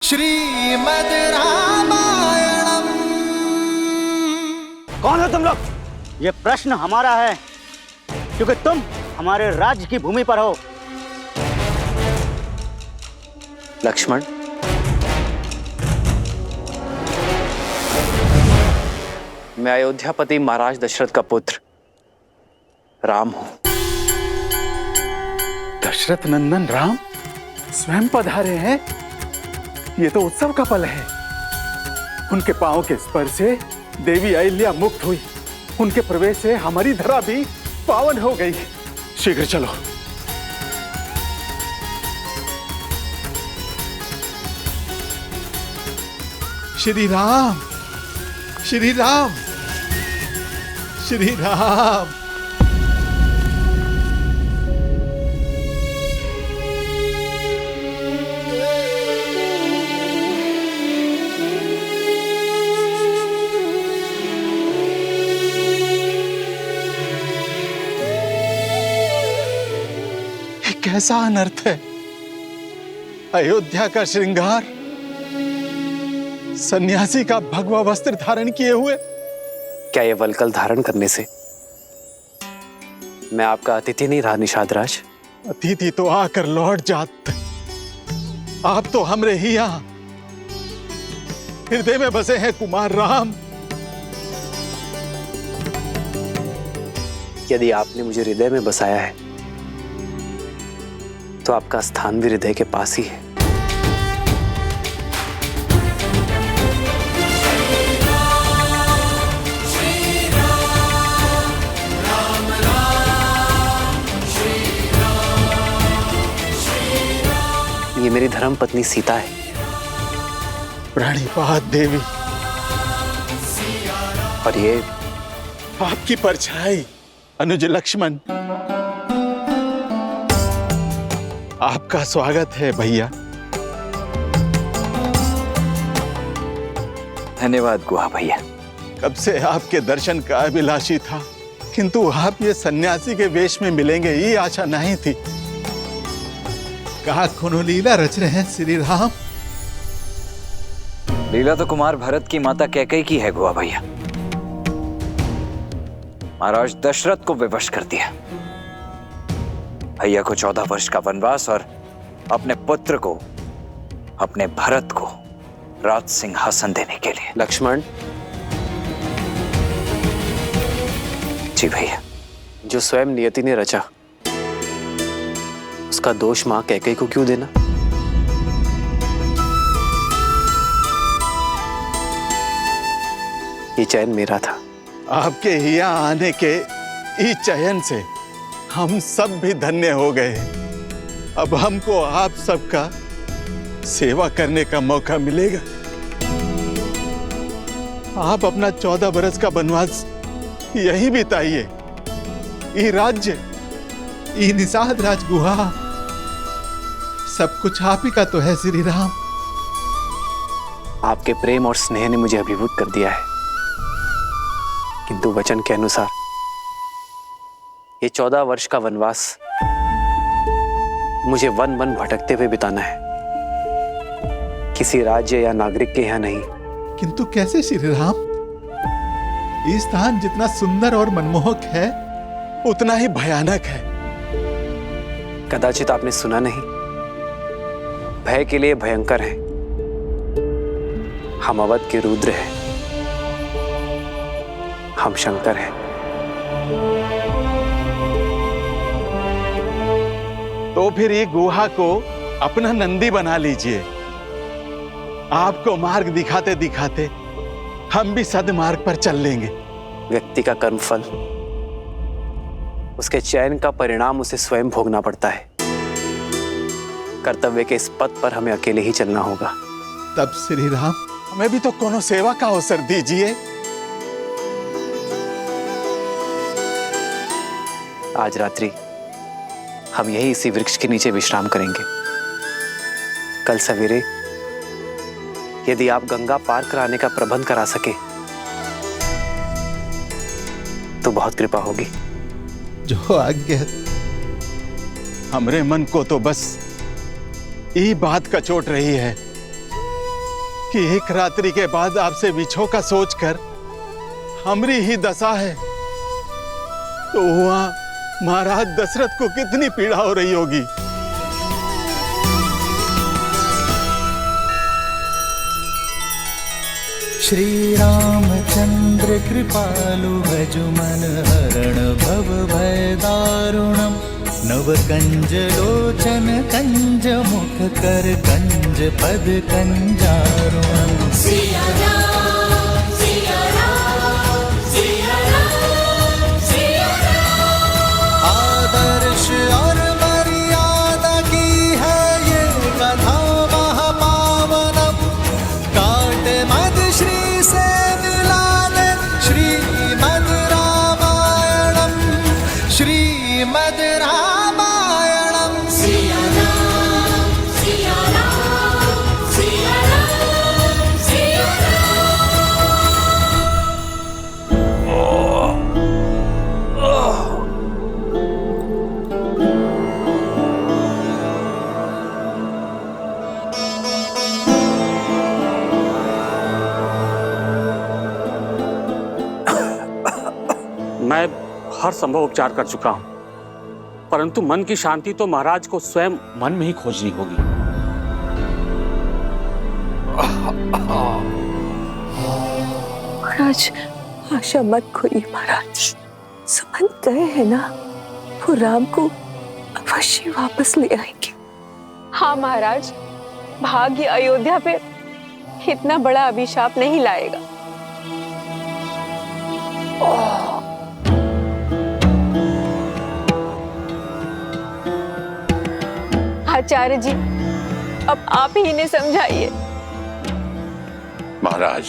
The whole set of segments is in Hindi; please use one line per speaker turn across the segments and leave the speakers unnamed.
श्रीमद् रामायणम।
कौन हो तुम लोग? ये प्रश्न हमारा है क्योंकि तुम हमारे राज्य की भूमि पर हो।
लक्ष्मण, मैं अयोध्यापति महाराज दशरथ का पुत्र राम हूं।
दशरथ नंदन राम स्वयं पधारे हैं। ये तो उत्सव का पल है। उनके पांव के स्पर्श से देवी अहिल्या मुक्त हुई। उनके प्रवेश से हमारी धरा भी पावन हो गई। शीघ्र चलो।
श्री राम, श्री राम, श्री राम। कैसा अनर्थ है। अयोध्या का श्रृंगार सन्यासी का भगवा वस्त्र धारण किए हुए।
क्या ये वलकल धारण करने से मैं आपका अतिथि नहीं रहा निषाद राज?
अतिथि तो आकर लौट जात। आप तो हमरे ही यहां हृदय में बसे हैं कुमार राम।
यदि आपने मुझे हृदय में बसाया है तो आपका स्थान भी हृदय के पास ही है। ये मेरी धर्म पत्नी सीता है।
प्रणिपात देवी।
और ये
आपकी परछाई अनुज लक्ष्मण। आपका स्वागत है भैया।
धन्यवाद गुहा भैया।
कब से आपके दर्शन का अभिलाषी था, किंतु आप ये सन्यासी के वेश में मिलेंगे ये आशा नहीं थी। कहा कोनो लीला रच रहे हैं श्री राम?
लीला तो कुमार भरत की माता कैकेयी की है गुहा भैया। महाराज दशरथ को विवश कर दिया। भैया को 14 वर्ष का वनवास और अपने पुत्र को, अपने भरत को राज सिंहासन देने के लिए।
लक्ष्मण जी भैया, जो स्वयं नियति ने रचा उसका दोष मां कैकेयी को क्यों देना? ये चयन मेरा था।
आपके यहाँ आने के इस चयन से हम सब भी धन्य हो गए। अब हमको आप सबका सेवा करने का मौका मिलेगा। आप अपना 14 बरस का वनवास यहीं बिताइए। ये राज्य, ये निषाद राज गुहा, सब कुछ आप ही का तो है श्री राम।
आपके प्रेम और स्नेह ने मुझे अभिभूत कर दिया है, किंतु वचन के अनुसार ये 14 वर्ष का वनवास मुझे वन वन भटकते हुए बिताना है, किसी राज्य या नागरिक के यहाँ नहीं।
किंतु कैसे श्री राम? ये स्थान जितना सुंदर और मनमोहक है उतना ही भयानक है।
कदाचित आपने सुना नहीं, भय के लिए भयंकर है। हम अवध के रुद्र हैं, हम शंकर हैं।
तो फिर ये गुहा को अपना नंदी बना लीजिए। आपको मार्ग दिखाते दिखाते हम भी सद्मार्ग पर चल लेंगे।
व्यक्ति का कर्मफल, उसके चयन का परिणाम उसे स्वयं भोगना पड़ता है। कर्तव्य के इस पथ पर हमें अकेले ही चलना होगा।
तब श्री राम हमें भी तो कोनो सेवा का अवसर दीजिए।
आज रात्रि हम यही इसी वृक्ष के नीचे विश्राम करेंगे। कल सवेरे यदि आप गंगा पार कराने का प्रबंध करा सके तो बहुत कृपा होगी।
जो आज्ञा। हमरे मन को तो बस ये बात कचोट रही है कि एक रात्रि के बाद आपसे विछो का सोचकर हमारी ही दशा है, तो वहां महाराज दशरथ को कितनी पीड़ा हो रही होगी।
श्री रामचंद्र कृपालु भजु मन हरण भव भय दारुणम नव कंज लोचन कंज मुख कर कंज पद कंजारुणम।
सिया राम सिया राम सिया राम सिया राम।
आदर्श और मर्यादा की है ये कथा महापावनम। काट मद श्री से मिलाने श्रीमद् रामायणम श्रीमद् रामायणम।
सिया राम सिया राम सिया राम सिया
मैं हर संभव उपचार कर चुका हूं, परंतु मन की शांति तो महाराज को स्वयं मन में ही खोजनी होगी।
महाराज आशा मत खोइए महाराज, समझ गए हैं ना, वो राम को अवश्य वापस ले आएंगे।
हाँ महाराज, भाग्य अयोध्या पे इतना बड़ा अभिशाप नहीं लाएगा। आचार्य जी, अब आप ही इन्हें समझाइए।
महाराज,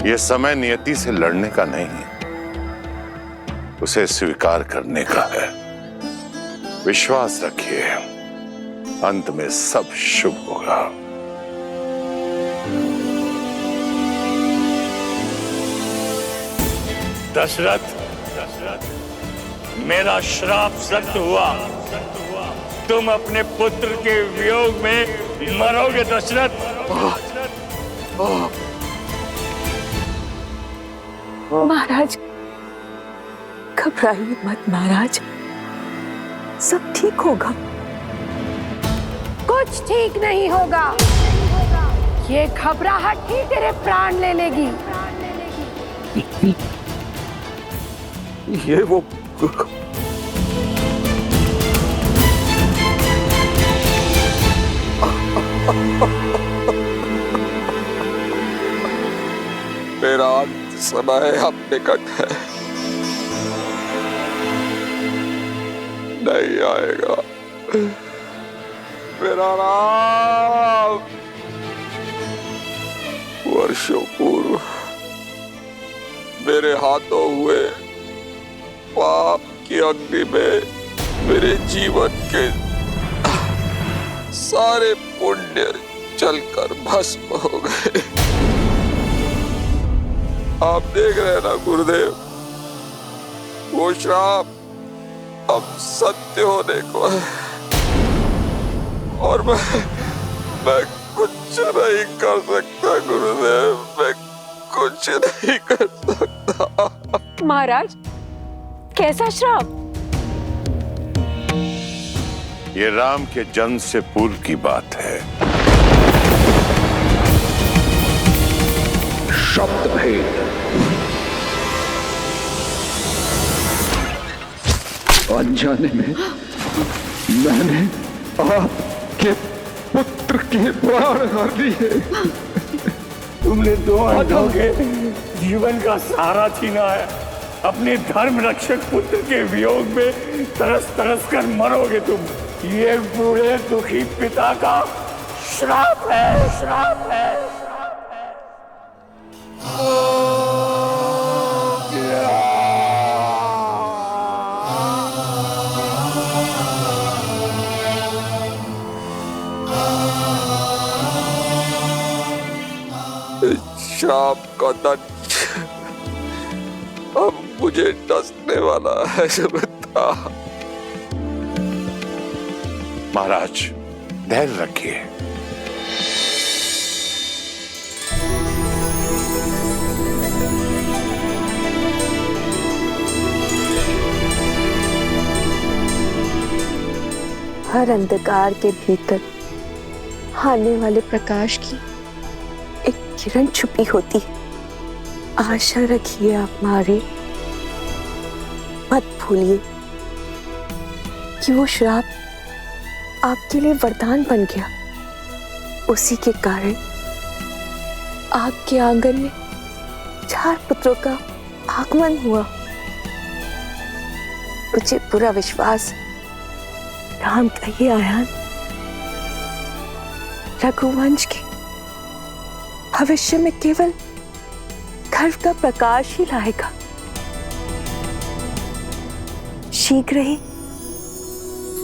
यह समय नियति से लड़ने का नहीं, उसे स्वीकार करने का है। विश्वास रखिए, अंत में सब शुभ होगा।
दशरथ, मेरा श्राप सत्य हुआ। तुम अपने पुत्र के वियोग में मरोगे दशरथ।
महाराज घबराइए मत महाराज, सब ठीक होगा।
कुछ ठीक नहीं होगा, ये घबराहट ही तेरे प्राण ले लेगी।
ये वो
मेरा अंत समय अब निकट है, नहीं आएगा मेरा राम। वर्षों पूर्व मेरे हाथों हुए पाप की अग्नि में मेरे जीवन के सारे पुण्य जलकर भस्म हो गए। आप देख रहे हैं ना गुरुदेव, वो श्राप अब सत्य होने को है और मैं कुछ नहीं कर सकता गुरुदेव, मैं कुछ नहीं कर सकता।
महाराज, कैसा श्राप?
ये राम के जन्म से पूर्व की बात है।
शब्द भेद, अनजाने में मैंने आपके पुत्र के प्राण हर लिए।
तुमने दो अंधों के जीवन का सहारा छीना है। अपने धर्म रक्षक पुत्र के वियोग में तरस तरस कर मरोगे तुम। ये बूढ़े दुखी पिता का श्राप है, श्राप है।
श्राप का दंश अब मुझे डसने वाला है सुमित्रा। महाराज धैर्य रखिए,
हर अंधकार के भीतर आने वाले प्रकाश की एक किरण छुपी होती है। आशा रखिए आप मारे, मत भूलिए कि वो श्राप आपके लिए वरदान बन गया। उसी के कारण आपके आंगन में 4 पुत्रों का आगमन हुआ। मुझे पूरा विश्वास राम का ही आयान रघुवंश के भविष्य में केवल गर्व का प्रकाश ही लाएगा। शीघ्र ही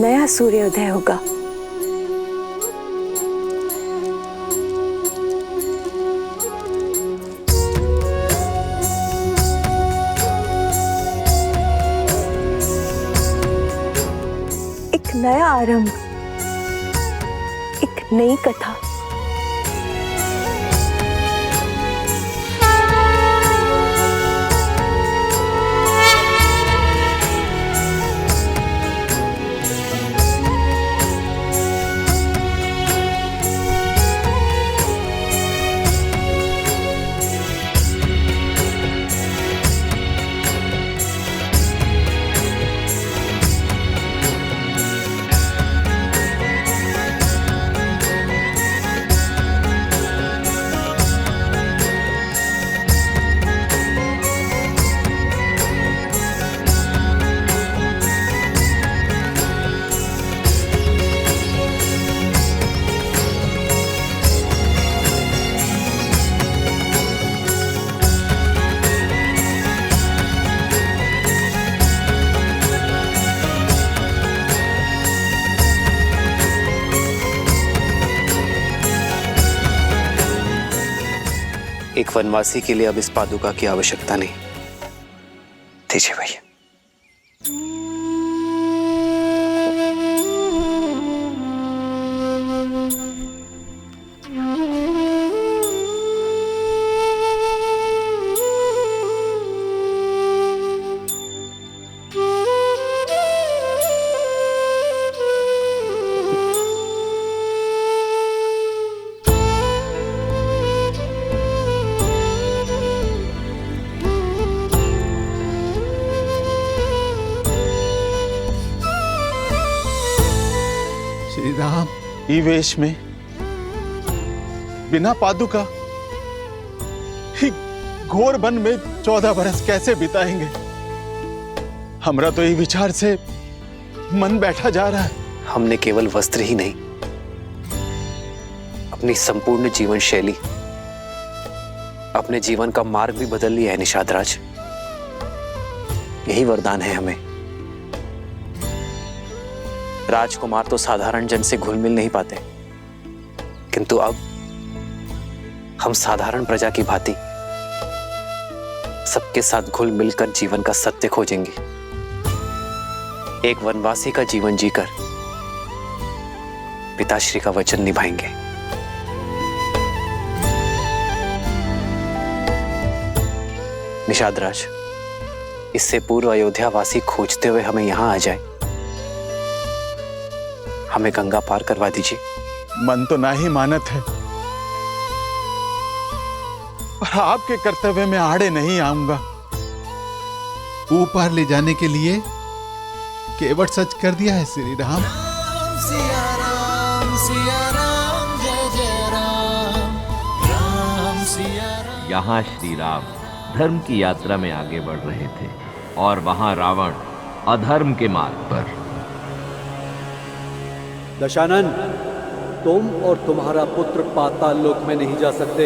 नया सूर्योदय होगा। एक नया आरंभ, एक नई कथा।
एक वनवासी के लिए अब इस पादुका की आवश्यकता नहीं। दीजिए भैया।
श्री राम ई वेश में बिना पादुका ही घोर वन में 14 बरस कैसे बिताएंगे? हमरा तो ये विचार से मन बैठा जा रहा है।
हमने केवल वस्त्र ही नहीं, अपनी संपूर्ण जीवन शैली, अपने जीवन का मार्ग भी बदल लिया है निषाद राज। यही वरदान है हमें। राजकुमार तो साधारण जन से घुल मिल नहीं पाते, किंतु अब हम साधारण प्रजा की भांति सबके साथ घुल मिलकर जीवन का सत्य खोजेंगे। एक वनवासी का जीवन जीकर पिताश्री का वचन निभाएंगे। निषाद राज, इससे पूर्व अयोध्यावासी खोजते हुए हमें यहां आ जाए। हमें गंगा पार करवा दीजिए।
मन तो ना ही मानत है, पर आपके कर्तव्य में आड़े नहीं आऊंगा।
ऊपर ले जाने के लिए केवट सच कर दिया है श्री राम।
सिया राम जय जय राम, राम सिया राम।
यहाँ श्री राम धर्म की यात्रा में आगे बढ़ रहे थे और वहां रावण अधर्म के मार्ग पर।
दशानन, तुम और तुम्हारा पुत्र पाताल लोक में नहीं जा सकते।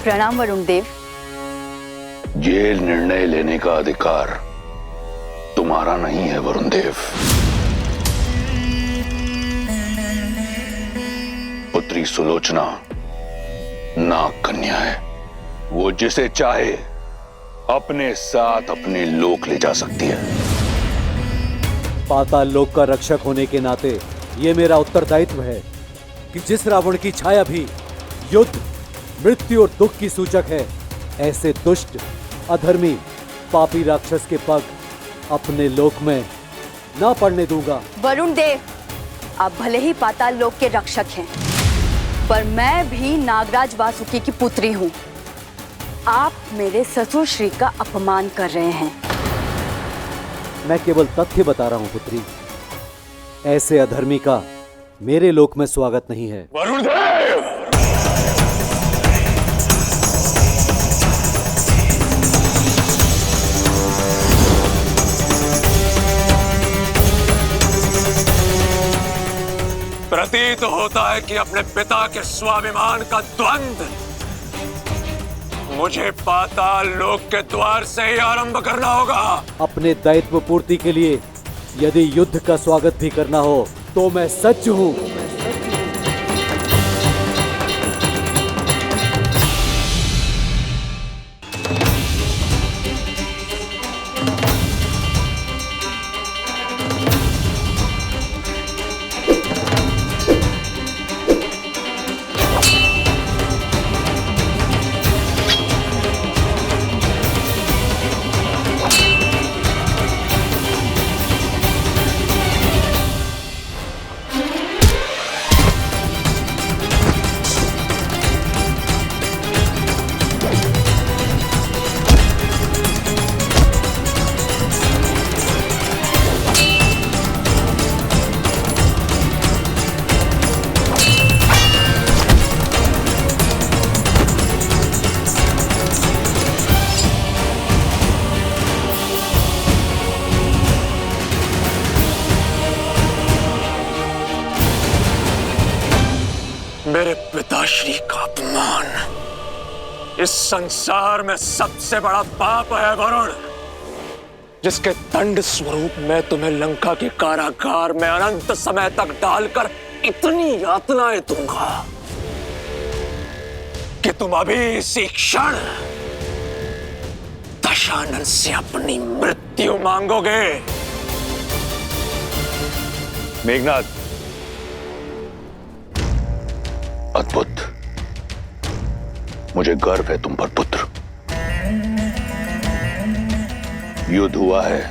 प्रणाम वरुण देव।
ये निर्णय लेने का अधिकार तुम्हारा नहीं है वरुण देव। पुत्री सुलोचना नाग कन्या है, वो जिसे चाहे अपने साथ अपने लोक ले जा सकती है।
पाताल लोक का रक्षक होने के नाते ये मेरा उत्तरदायित्व है कि जिस रावण की छाया भी युद्ध, मृत्यु और दुख की सूचक है। ऐसे दुष्ट, अधर्मी, पापी राक्षस के पग अपने लोक में ना पड़ने दूंगा।
वरुण देव, आप भले ही पाताल लोक के रक्षक हैं, पर मैं भी नागराज वासुकी की पुत्री हूँ। आप मेरे ससुर श्री का अपमान कर रहे हैं।
मैं केवल तथ्य बता रहा हूँ पुत्री। ऐसे अधर्मी का मेरे लोक में स्वागत नहीं है।
वरुण देव!
प्रतीत होता है कि अपने पिता के स्वाभिमान का द्वंद्व मुझे पाताल लोक के द्वार से ही आरंभ करना होगा।
अपने दायित्व पूर्ति के लिए यदि युद्ध का स्वागत भी करना हो तो मैं सच हूं।
मेरे पिताश्री का अपमान इस संसार में सबसे बड़ा पाप है वरुण, जिसके दंड स्वरूप मैं तुम्हें लंका के कारागार में अनंत समय तक डालकर इतनी यातनाएं दूंगा कि तुम अभी इसी क्षण दशानन से अपनी मृत्यु मांगोगे।
मेघनाथ, अद्भुत। मुझे गर्व है तुम पर पुत्र। युद्ध हुआ है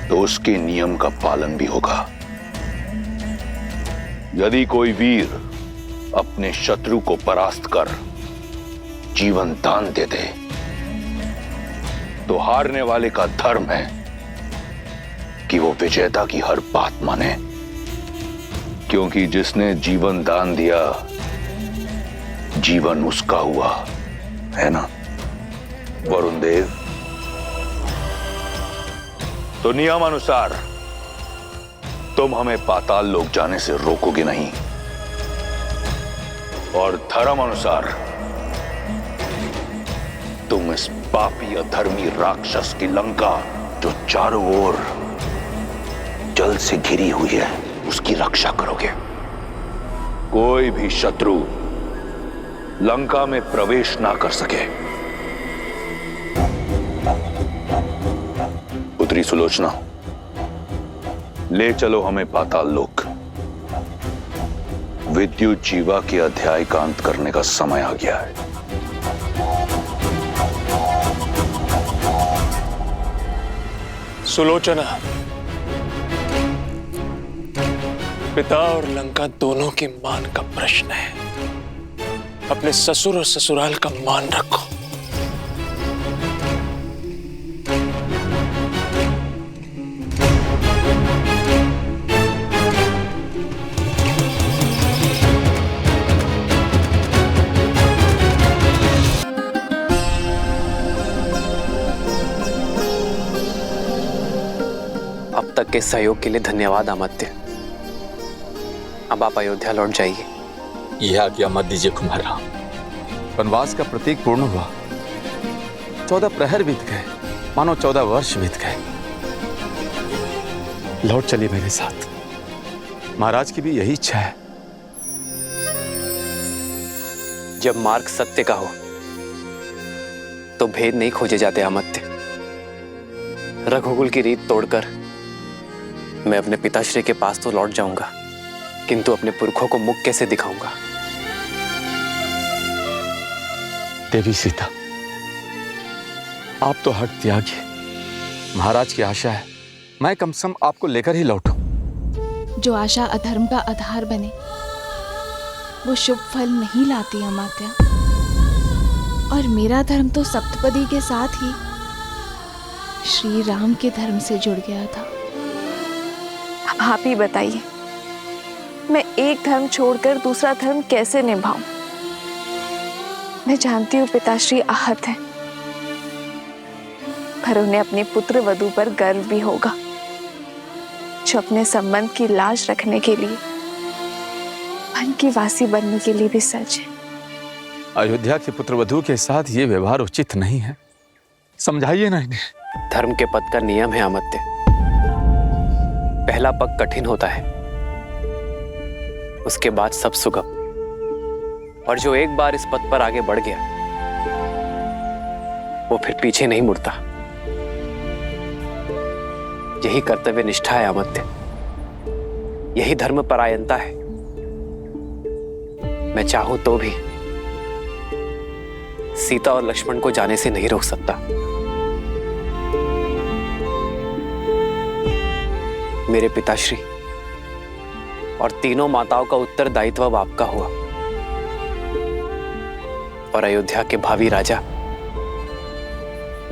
तो उसके नियम का पालन भी होगा। यदि कोई वीर अपने शत्रु को परास्त कर जीवन दान दे दे तो हारने वाले का धर्म है कि वो विजेता की हर बात माने, क्योंकि जिसने जीवन दान दिया जीवन उसका हुआ, है ना वरुण देव? तो नियमानुसार तुम हमें पाताल लोक जाने से रोकोगे नहीं, और धर्म अनुसार तुम इस पापी अधर्मी राक्षस की लंका जो चारों ओर जल से घिरी हुई है उसकी रक्षा करोगे। कोई भी शत्रु लंका में प्रवेश ना कर सके। पुत्री सुलोचना, ले चलो हमें पाताल लोक। विद्युत जीवा के अध्याय का अंत करने का समय आ गया है।
सुलोचना, पिता और लंका दोनों के मान का प्रश्न है। अपने ससुर और ससुराल का मान रखो।
अब तक के सहयोग के लिए धन्यवाद अमात्य। अब आप अयोध्या लौट जाइए।
यह आज्ञा मत दीजिए कुमार राम। वनवास का प्रतीक पूर्ण हुआ। 14 प्रहर बीत गए, मानो 14 वर्ष बीत गए। लौट चलिए मेरे साथ। महाराज की भी यही इच्छा है।
जब मार्ग सत्य का हो तो भेद नहीं खोजे जाते अमात्य। रघुकुल की रीत तोड़कर मैं अपने पिताश्री के पास तो लौट जाऊंगा, किंतु अपने पुरखों को मुख कैसे दिखाऊंगा?
देवी सीता, आप तो हट त्यागी, महाराज की आशा है, मैं कम से कम आपको लेकर ही लौटूं।
जो आशा अधर्म का आधार बने वो शुभ फल नहीं लाती अमात्या। और मेरा धर्म तो सप्तपदी के साथ ही श्री राम के धर्म से जुड़ गया था।
अब आप ही बताइए, मैं एक धर्म छोड़कर दूसरा धर्म कैसे निभाऊं? मैं जानती हूँ पिताश्री आहत हैं, पर उन्हें अपनी पुत्र वधू पर गर्व भी होगा, जो अपने संबंध की लाज रखने के लिए वन की वासी बनने के लिए भी सच है।
अयोध्या के पुत्रवधू के साथ ये व्यवहार उचित नहीं है, समझाइए ना इन्हें।
धर्म के पद का नियम है अमात्य, पहला पग कठिन होता है, उसके बाद सब सुगम। और जो एक बार इस पद पर आगे बढ़ गया वो फिर पीछे नहीं मुड़ता। यही कर्तव्य निष्ठा है अमात्य, यही धर्म परायणता है। मैं चाहूं तो भी सीता और लक्ष्मण को जाने से नहीं रोक सकता। मेरे पिताश्री और तीनों माताओं का उत्तरदायित्व अब आपका हुआ, और अयोध्या के भावी राजा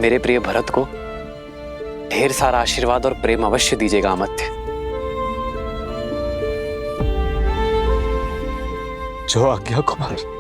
मेरे प्रिय भरत को ढेर सारा आशीर्वाद और प्रेम अवश्य दीजिएगा अमात्य।
जो आज्ञा कुमार।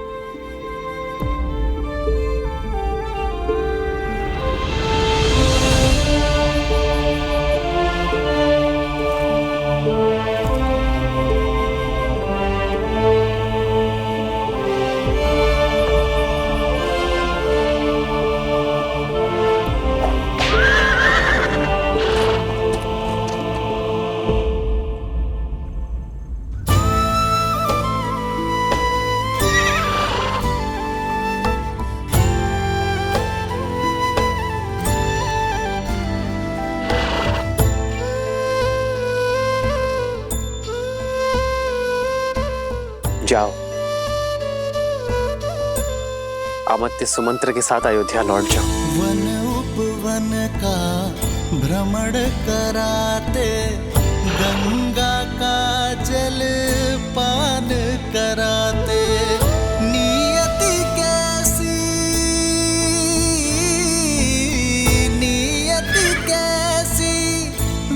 जाओ, अमात्य सुमंत्र के साथ अयोध्या लौट जाओ।
वन उपवन का भ्रमण कराते, गंगा का जल पान कराते, नियति कैसी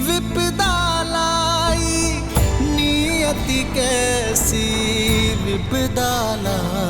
विपदा लाई, नियति कैसी विपदा लाई।